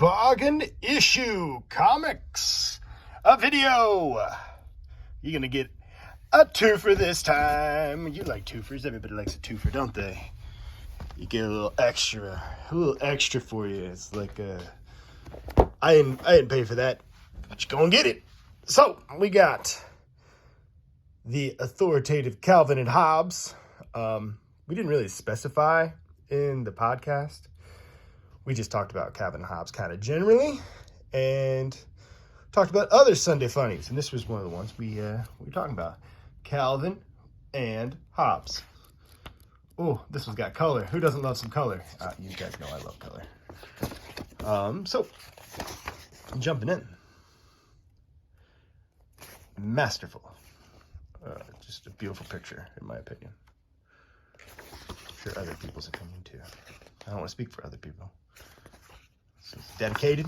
Bargain Issue Comics, a video. You're going to get a twofer this time. You like twofers. Everybody likes a twofer, don't they? You get a little extra for you. It's like, I didn't pay for that, but you go and get it. So, we got the authoritative Calvin and Hobbes. We didn't really specify in the podcast. We just talked about Calvin and Hobbes kind of generally, and talked about other Sunday funnies. And this was one of the ones we were talking about. Calvin and Hobbes. Oh, this one's got color. Who doesn't love some color? You guys know I love color. So, jumping in. Masterful. Just a beautiful picture, in my opinion. I'm sure other people's opinion, too. I don't want to speak for other people. So it's dedicated.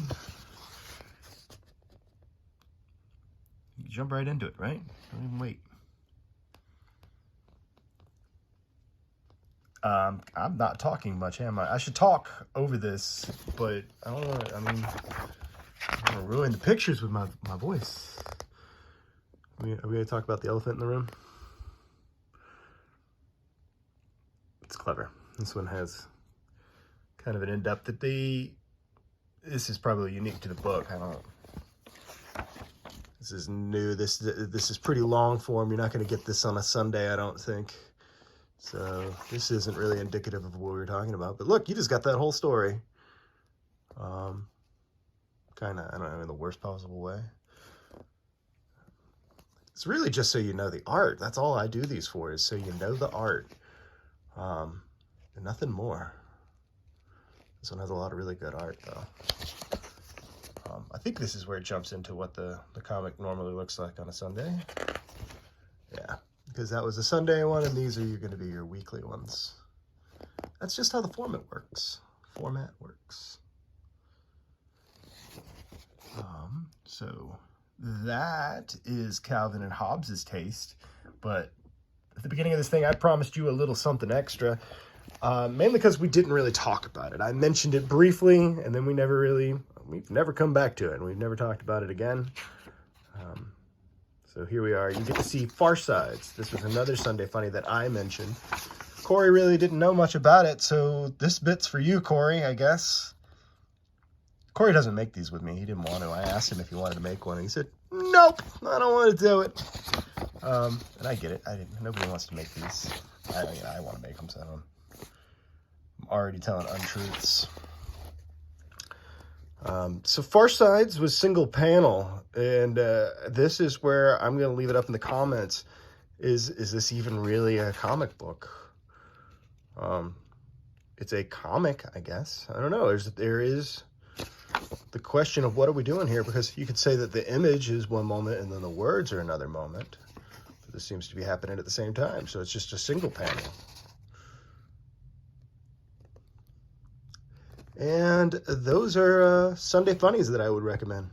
You jump right into it, right? Don't even wait. I'm not talking much, am I? I should talk over this, but I don't want to, I don't want to ruin the pictures with my voice. Are we going to talk about the elephant in the room? It's clever. This one has kind of an in-depth that this is probably unique to the book. This is new. This is pretty long form. You're not going to get this on a Sunday, I don't think. So this isn't really indicative of what we were talking about. But look, you just got that whole story. Kind of, I don't know, in the worst possible way. It's really just so you know the art. That's all I do these for, is so you know the art. And nothing more. This one has a lot of really good art, though. I think this is where it jumps into what the comic normally looks like on a Sunday. Yeah, because that was a Sunday one, and these are going to be your weekly ones. That's just how the format works. So that is Calvin and Hobbes' taste. But at the beginning of this thing, I promised you a little something extra. Mainly because we didn't really talk about it. I mentioned it briefly, and then we've never come back to it, and we've never talked about it again. So here we are. You get to see Far Sides. This was another Sunday funny that I mentioned. Corey really didn't know much about it, so this bit's for you, Corey, I guess. Corey doesn't make these with me. He didn't want to. I asked him if he wanted to make one, and he said, nope, I don't want to do it. And I get it. Nobody wants to make these. I want to make them, so I'm already telling untruths. So Far Sides was single panel, and this is where I'm going to leave it up in the comments. Is this even really a comic book? It's a comic, I guess. I don't know. There is the question of what are we doing here, because you could say that the image is one moment and then the words are another moment. But this seems to be happening at the same time, so it's just a single panel. And those are Sunday funnies that I would recommend.